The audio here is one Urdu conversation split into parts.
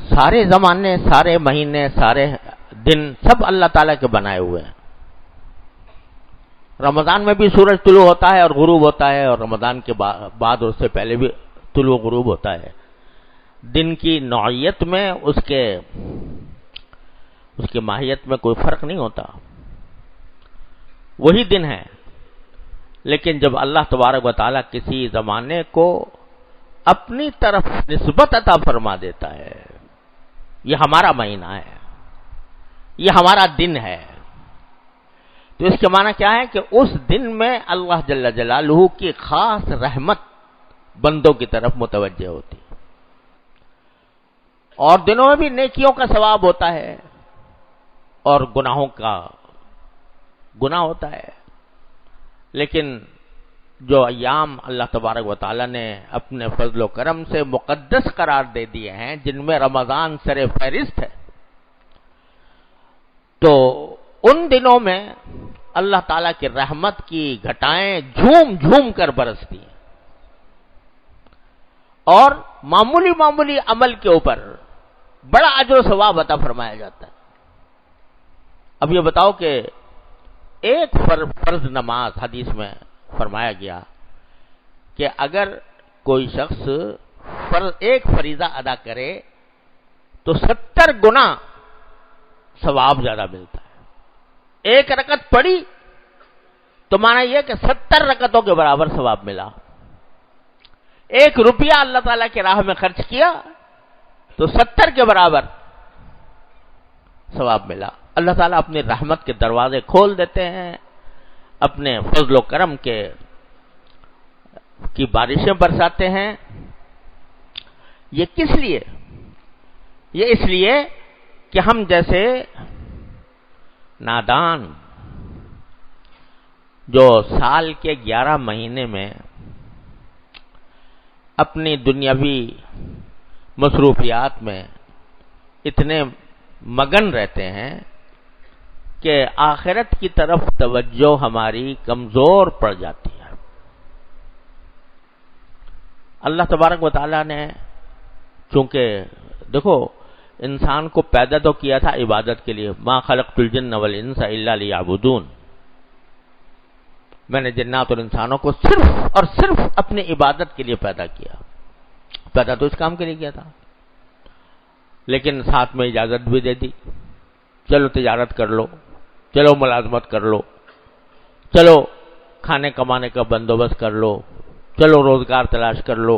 سارے زمانے، سارے مہینے، سارے دن سب اللہ تعالیٰ کے بنائے ہوئے ہیں۔ رمضان میں بھی سورج طلوع ہوتا ہے اور غروب ہوتا ہے، اور رمضان کے بعد اور اس سے پہلے بھی طلوع غروب ہوتا ہے۔ دن کی نوعیت میں اس کی ماہیت میں کوئی فرق نہیں ہوتا، وہی دن ہے۔ لیکن جب اللہ تبارک و تعالیٰ کسی زمانے کو اپنی طرف نسبت عطا فرما دیتا ہے، یہ ہمارا مہینہ ہے، یہ ہمارا دن ہے، تو اس کے معنی کیا ہے کہ اس دن میں اللہ جل جلالہ کی خاص رحمت بندوں کی طرف متوجہ ہوتی ہے۔ اور دنوں میں بھی نیکیوں کا ثواب ہوتا ہے اور گناہوں کا گناہ ہوتا ہے، لیکن جو ایام اللہ تبارک و تعالی نے اپنے فضل و کرم سے مقدس قرار دے دیے ہیں، جن میں رمضان سر فہرست ہے، تو ان دنوں میں اللہ تعالیٰ کی رحمت کی گھٹائیں جھوم جھوم کر برستی ہیں، اور معمولی معمولی عمل کے اوپر بڑا اجر و ثواب عطا فرمایا جاتا ہے۔ اب یہ بتاؤ کہ ایک فرض نماز، حدیث میں فرمایا گیا کہ اگر کوئی شخص ایک فریضہ ادا کرے تو 70 گنا ثواب زیادہ ملتا ہے۔ ایک رکعت پڑھی تو معنی یہ کہ 70 رکعتوں کے برابر ثواب ملا۔ ایک روپیہ اللہ تعالیٰ کی راہ میں خرچ کیا تو 70 کے برابر ثواب ملا۔ اللہ تعالیٰ اپنی رحمت کے دروازے کھول دیتے ہیں، اپنے فضل و کرم کی بارشیں برساتے ہیں۔ یہ کس لیے؟ یہ اس لیے کہ ہم جیسے نادان جو سال کے 11 مہینے میں اپنی دنیاوی مصروفیات میں اتنے مگن رہتے ہیں کہ آخرت کی طرف توجہ ہماری کمزور پڑ جاتی ہے۔ اللہ تبارک و تعالیٰ نے چونکہ دیکھو انسان کو پیدا تو کیا تھا عبادت کے لیے، ما خلقت الجن والانس الا لیعبدون، میں نے جنات اور انسانوں کو صرف اور صرف اپنی عبادت کے لیے پیدا کیا۔ پیدا تو اس کام کے لیے کیا تھا، لیکن ساتھ میں اجازت بھی دے دی، چلو تجارت کر لو، چلو ملازمت کر لو، چلو کھانے کمانے کا بندوبست کر لو، چلو روزگار تلاش کر لو،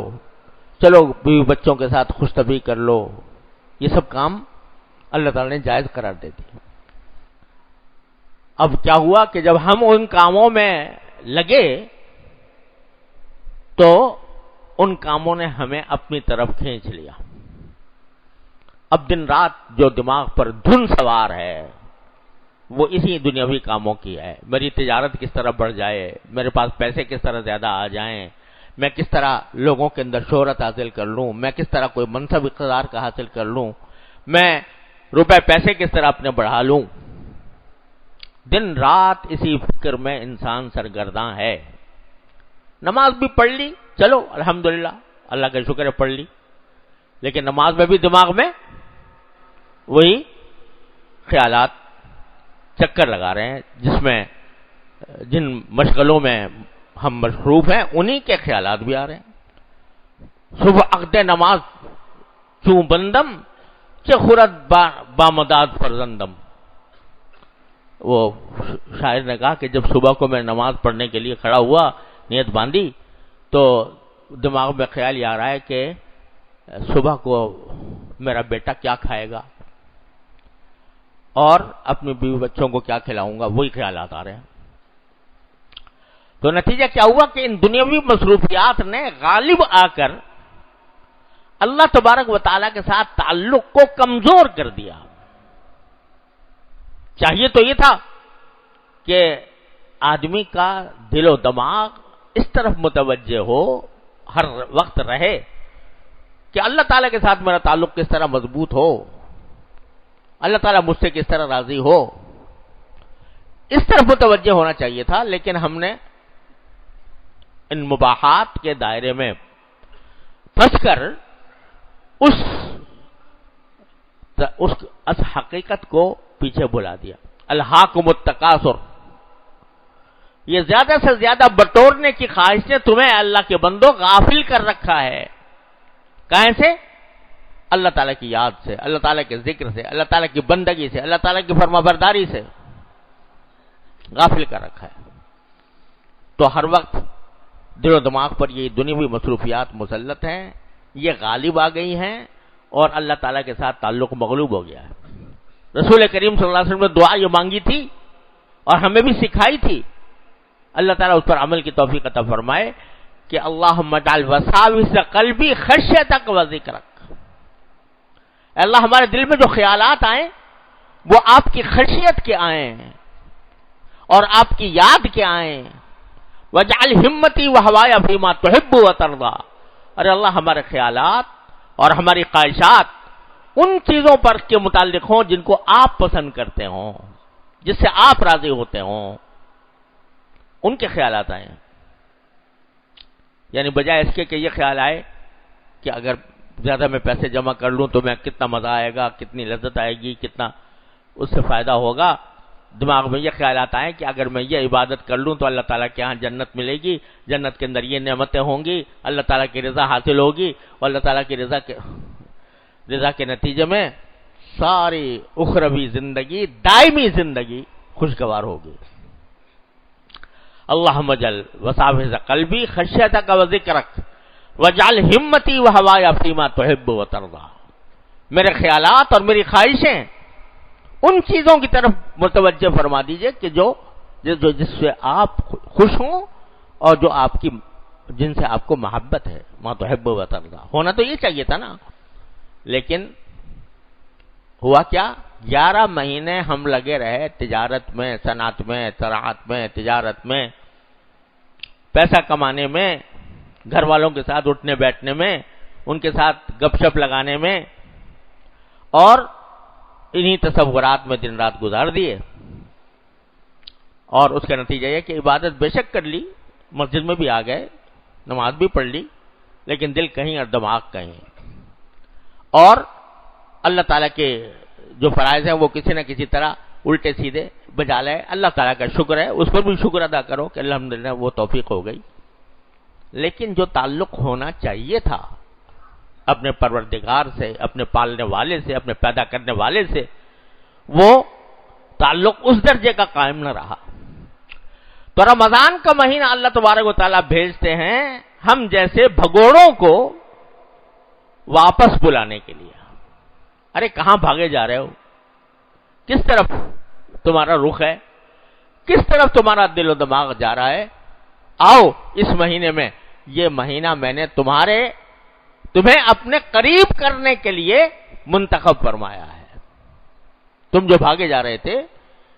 چلو بیوی بچوں کے ساتھ خوش طبعی کر لو۔ یہ سب کام اللہ تعالی نے جائز قرار دے دی۔ اب کیا ہوا کہ جب ہم ان کاموں میں لگے تو ان کاموں نے ہمیں اپنی طرف کھینچ لیا۔ اب دن رات جو دماغ پر دھن سوار ہے وہ اسی دنیاوی کاموں کی ہے۔ میری تجارت کس طرح بڑھ جائے، میرے پاس پیسے کس طرح زیادہ آ جائیں، میں کس طرح لوگوں کے اندر شہرت حاصل کر لوں، میں کس طرح کوئی منصب اقتدار کا حاصل کر لوں، میں روپے پیسے کس طرح اپنے بڑھا لوں۔ دن رات اسی فکر میں انسان سرگرداں ہے۔ نماز بھی پڑھ لی، چلو الحمدللہ اللہ کا شکر ہے پڑھ لی، لیکن نماز میں بھی دماغ میں وہی خیالات چکر لگا رہے ہیں، جس میں جن مشغلوں میں ہم مصروف ہیں انہی کے خیالات بھی آ رہے ہیں۔ صبح عقد نماز چوں بندم چہ خورد بامداد فرزندم، وہ شاعر نے کہا کہ جب صبح کو میں نماز پڑھنے کے لیے کھڑا ہوا، نیت باندھی، تو دماغ میں خیال یہ آ رہا ہے کہ صبح کو میرا بیٹا کیا کھائے گا اور اپنے بیوی بچوں کو کیا کھلاؤں گا، وہی خیالات آ رہے ہیں۔ تو نتیجہ کیا ہوا کہ ان دنیاوی مصروفیات نے غالب آ کر اللہ تبارک و تعالیٰ کے ساتھ تعلق کو کمزور کر دیا۔ چاہیے تو یہ تھا کہ آدمی کا دل و دماغ اس طرف متوجہ ہو، ہر وقت رہے کہ اللہ تعالیٰ کے ساتھ میرا تعلق کس طرح مضبوط ہو، اللہ تعالیٰ مجھ سے کس طرح راضی ہو، اس طرف متوجہ ہونا چاہیے تھا۔ لیکن ہم نے ان مباحات کے دائرے میں پھنس کر اس حقیقت کو پیچھے بلا دیا. الہاکم التکاثر، یہ زیادہ سے زیادہ بٹورنے کی خواہش نے تمہیں اللہ کے بندوں غافل کر رکھا ہے. کہاں سے؟ اللہ تعالیٰ کی یاد سے، اللہ تعالیٰ کے ذکر سے، اللہ تعالیٰ کی بندگی سے، اللہ تعالیٰ کی فرما برداری سے غافل کر رکھا ہے. تو ہر وقت دل و دماغ پر یہ دنیاوی مصروفیات مسلط ہیں، یہ غالب آ گئی ہیں اور اللہ تعالیٰ کے ساتھ تعلق مغلوب ہو گیا ہے. رسول کریم صلی اللہ علیہ وسلم نے دعا یہ مانگی تھی اور ہمیں بھی سکھائی تھی. اللہ تعالیٰ اس پر عمل کی توفیق عطا فرمائے کہ اللہم اجعل وساوس قلبی خشیتک و ذکرک. اللہ ہمارے دل میں جو خیالات آئیں وہ آپ کی خشیت کے آئیں اور آپ کی یاد کے آئیں. وجعل ہمتی وہوایا فیما تحب وترضی. ارے اللہ ہمارے خیالات اور ہماری خواہشات ان چیزوں پر کے متعلق ہوں جن کو آپ پسند کرتے ہوں، جس سے آپ راضی ہوتے ہوں، ان کے خیالات آئیں. یعنی بجائے اس کے کہ یہ خیال آئے کہ اگر زیادہ میں پیسے جمع کر لوں تو میں کتنا مزہ آئے گا، کتنی لذت آئے گی، کتنا اس سے فائدہ ہوگا، دماغ میں یہ خیالات آئیں کہ اگر میں یہ عبادت کر لوں تو اللہ تعالیٰ کے ہاں جنت ملے گی، جنت کے اندر یہ نعمتیں ہوں گی، اللہ تعالیٰ کی رضا حاصل ہوگی اور اللہ تعالیٰ کی رضا کے نتیجے میں ساری اخروی زندگی، دائمی زندگی خوشگوار ہوگی. اللہم اجعل وساوس قلبی خشیتک و ذکرک وجعل ہمتی وہوایا فیما تحب وترضی. میرے خیالات اور میری خواہشیں ان چیزوں کی طرف متوجہ فرما دیجئے کہ جو جس سے آپ خوش ہوں اور جو آپ کی جن سے آپ کو محبت ہے. ما تحب وترضی ہونا تو یہ چاہیے تھا نا. لیکن ہوا کیا؟ 11 مہینے ہم لگے رہے تجارت میں، صنعت میں، زراعت میں، تجارت میں، پیسہ کمانے میں، گھر والوں کے ساتھ اٹھنے بیٹھنے میں، ان کے ساتھ گپ شپ لگانے میں، اور انہی تصورات میں دن رات گزار دیے. اور اس کا نتیجہ یہ کہ عبادت بے شک کر لی، مسجد میں بھی آ گئے، نماز بھی پڑھ لی، لیکن دل کہیں اور دماغ کہیں. اور اللہ تعالیٰ کے جو فرائض ہیں وہ کسی نہ کسی طرح الٹے سیدھے بجا لائے. اللہ تعالیٰ کا شکر ہے، اس پر بھی شکر ادا کرو کہ الحمدللہ وہ توفیق ہو گئی. لیکن جو تعلق ہونا چاہیے تھا اپنے پروردگار سے، اپنے پالنے والے سے، اپنے پیدا کرنے والے سے، وہ تعلق اس درجے کا قائم نہ رہا. تو رمضان کا مہینہ اللہ تبارک و تعالیٰ بھیجتے ہیں ہم جیسے بھگوڑوں کو واپس بلانے کے لیے. ارے کہاں بھاگے جا رہے ہو؟ کس طرف تمہارا رخ ہے؟ کس طرف تمہارا دل و دماغ جا رہا ہے؟ آؤ اس مہینے میں، یہ مہینہ میں نے تمہیں اپنے قریب کرنے کے لیے منتخب فرمایا ہے. تم جو بھاگے جا رہے تھے،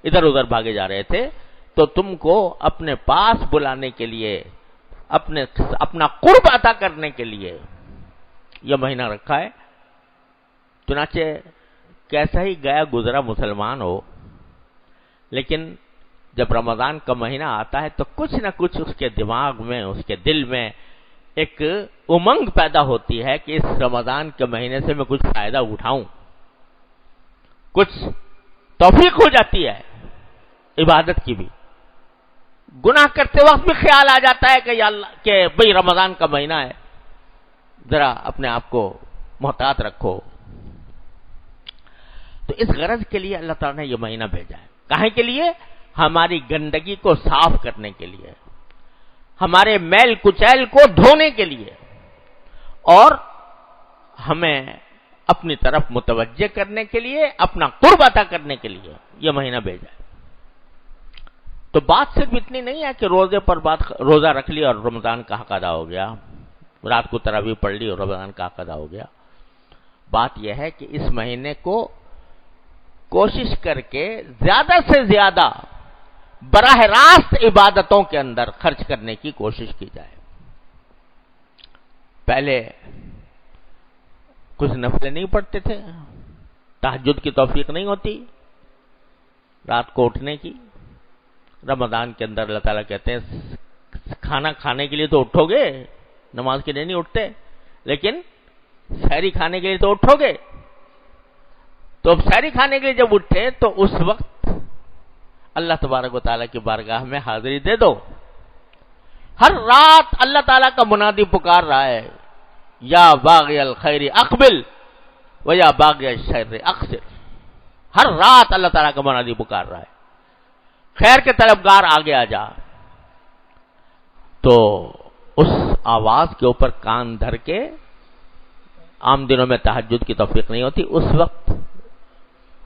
ادھر ادھر بھاگے جا رہے تھے، تو تم کو اپنے پاس بلانے کے لیے، اپنا قرب عطا کرنے کے لیے یہ مہینہ رکھا ہے. چنانچہ کیسا ہی گیا گزرا مسلمان ہو، لیکن جب رمضان کا مہینہ آتا ہے تو کچھ نہ کچھ اس کے دماغ میں، اس کے دل میں ایک امنگ پیدا ہوتی ہے کہ اس رمضان کے مہینے سے میں کچھ فائدہ اٹھاؤں. کچھ توفیق ہو جاتی ہے عبادت کی بھی. گناہ کرتے وقت بھی خیال آ جاتا ہے کہ یا اللہ کہ بھئی رمضان کا مہینہ ہے، ذرا اپنے آپ کو محتاط رکھو. تو اس غرض کے لیے اللہ تعالیٰ نے یہ مہینہ بھیجا ہے. کاہے کے لیے؟ ہماری گندگی کو صاف کرنے کے لیے، ہمارے میل کچیل کو دھونے کے لیے، اور ہمیں اپنی طرف متوجہ کرنے کے لیے، اپنا قرب عطا کرنے کے لیے یہ مہینہ بھیجا ہے. تو بات صرف اتنی نہیں ہے کہ روزے پر روزہ رکھ لی اور رمضان کا حق ادا ہو گیا، رات کو تراویح پڑھ لی اور رمضان کا حق ادا ہو گیا. بات یہ ہے کہ اس مہینے کو کوشش کر کے زیادہ سے زیادہ براہ راست عبادتوں کے اندر خرچ کرنے کی کوشش کی جائے. پہلے کچھ نفلیں نہیں پڑھتے تھے، تہجد کی توفیق نہیں ہوتی رات کو اٹھنے کی. رمضان کے اندر اللہ تعالیٰ کہتے ہیں کھانا کھانے کے لیے تو اٹھو گے، نماز کے لیے نہیں اٹھتے، لیکن سحری کھانے کے لیے تو اٹھو گے. تو اب سحری کھانے کے لیے جب اٹھے تو اس وقت اللہ تبارک و تعالیٰ کی بارگاہ میں حاضری دے دو. ہر رات اللہ تعالیٰ کا منادی پکار رہا ہے، یا باغی الخیر اقبل و یا باغی الشر اقصر. ہر رات اللہ تعالیٰ کا منادی پکار رہا ہے، خیر کے طلبگار آگے آ جا. تو اس آواز کے اوپر کان دھر کے، عام دنوں میں تہجد کی توفیق نہیں ہوتی، اس وقت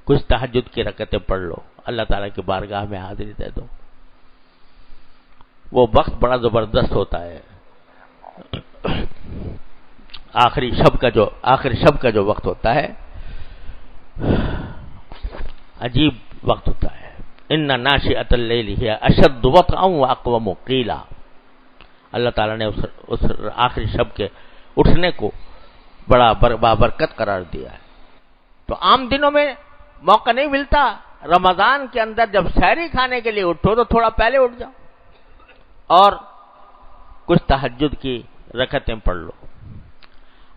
کچھ تہجد کی رکعتیں پڑھ لو، اللہ تعالیٰ کی بارگاہ میں حاضری دے دو. وہ وقت بڑا زبردست ہوتا ہے. آخری شب کا جو وقت ہوتا ہے، عجیب وقت ہوتا ہے. ان ناشئۃ اللیل ہی اشد وطئا واقوم قیلا. اللہ تعالیٰ نے اس آخری شب کے اٹھنے کو بڑا بابرکت قرار دیا ہے. تو عام دنوں میں موقع نہیں ملتا، رمضان کے اندر جب سحری کھانے کے لیے اٹھو تو تھوڑا پہلے اٹھ جاؤ اور کچھ تہجد کی رکعتیں پڑھ لو.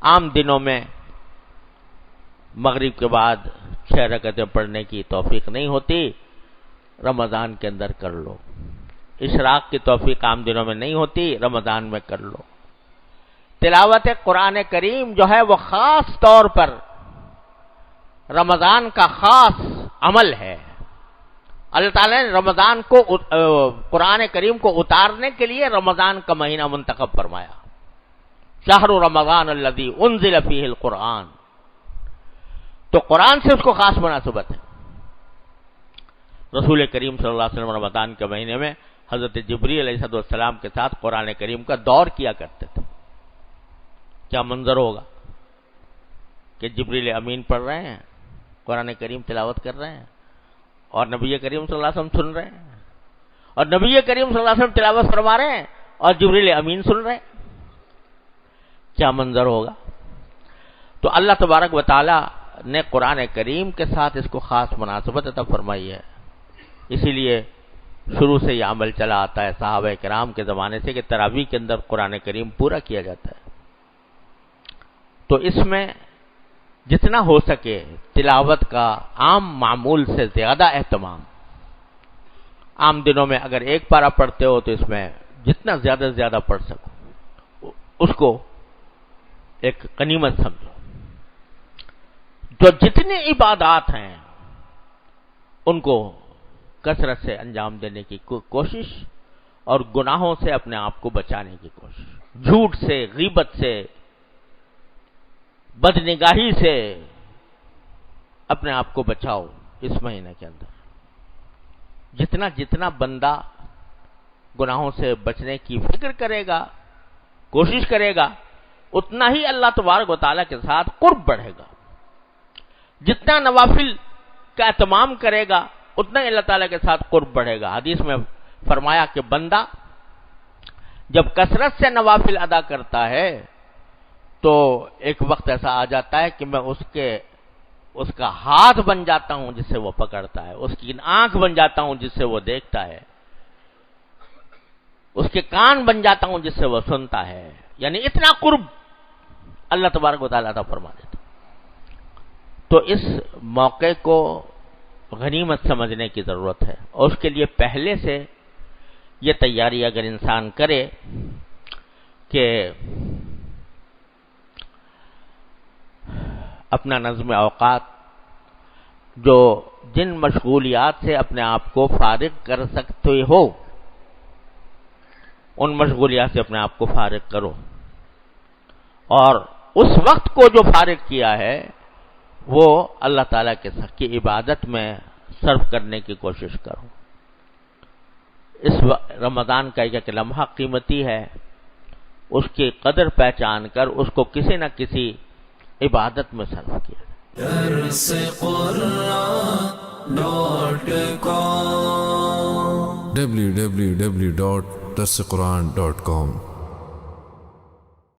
عام دنوں میں مغرب کے بعد 6 رکعتیں پڑھنے کی توفیق نہیں ہوتی، رمضان کے اندر کر لو. اشراق کی توفیق عام دنوں میں نہیں ہوتی، رمضان میں کر لو. تلاوت قرآن کریم جو ہے وہ خاص طور پر رمضان کا خاص عمل ہے. اللہ تعالیٰ نے رمضان کو قرآن کریم کو اتارنے کے لیے رمضان کا مہینہ منتخب فرمایا. شہر رمضان الذی انزل فیہ القرآن. تو قرآن سے اس کو خاص مناسبت ہے. رسول کریم صلی اللہ علیہ وسلم رمضان کے مہینے میں حضرت جبریل علیہ السلام کے ساتھ قرآن کریم کا دور کیا کرتے تھے. کیا منظر ہوگا کہ جبریل امین پڑھ رہے ہیں، قرآن کریم تلاوت کر رہے ہیں، اور نبی کریم صلی اللہ علیہ وسلم سن رہے ہیں، اور نبی کریم صلی اللہ علیہ وسلم تلاوت فرما رہے ہیں اور جبریل امین سن رہے ہیں. کیا منظر ہوگا. تو اللہ تبارک و تعالی نے قرآن کریم کے ساتھ اس کو خاص مناسبت عطا فرمائی ہے. اسی لیے شروع سے یہ عمل چلا آتا ہے صحابہ کرام کے زمانے سے کہ تراویح کے اندر قرآن کریم پورا کیا جاتا ہے. تو اس میں جتنا ہو سکے تلاوت کا عام معمول سے زیادہ اہتمام. عام دنوں میں اگر ایک پارہ پڑھتے ہو تو اس میں جتنا زیادہ سے زیادہ پڑھ سکو اس کو ایک غنیمت سمجھو. جو جتنی عبادات ہیں ان کو کثرت سے انجام دینے کی کوشش اور گناہوں سے اپنے آپ کو بچانے کی کوشش. جھوٹ سے، غیبت سے، بدنگاہی سے اپنے آپ کو بچاؤ. اس مہینے کے اندر جتنا بندہ گناہوں سے بچنے کی فکر کرے گا، کوشش کرے گا، اتنا ہی اللہ تبارک و تعالیٰ کے ساتھ قرب بڑھے گا. جتنا نوافل کا اہتمام کرے گا اتنا ہی اللہ تعالیٰ کے ساتھ قرب بڑھے گا. حدیث میں فرمایا کہ بندہ جب کثرت سے نوافل ادا کرتا ہے تو ایک وقت ایسا آ جاتا ہے کہ میں اس کا ہاتھ بن جاتا ہوں جس سے وہ پکڑتا ہے، اس کی آنکھ بن جاتا ہوں جس سے وہ دیکھتا ہے، اس کے کان بن جاتا ہوں جس سے وہ سنتا ہے. یعنی اتنا قرب اللہ تبارک و تعالیٰ عطا فرما دیتا. تو اس موقع کو غنیمت سمجھنے کی ضرورت ہے، اور اس کے لیے پہلے سے یہ تیاری اگر انسان کرے کہ اپنا نظم اوقات، جو جن مشغولیات سے اپنے آپ کو فارغ کر سکتے ہو ان مشغولیات سے اپنے آپ کو فارغ کرو، اور اس وقت کو جو فارغ کیا ہے وہ اللہ تعالیٰ کی عبادت میں صرف کرنے کی کوشش کرو. اس رمضان کا ایک لمحہ قیمتی ہے، اس کی قدر پہچان کر اس کو کسی نہ کسی عبادت میں صرف کیا. www.darsequran.com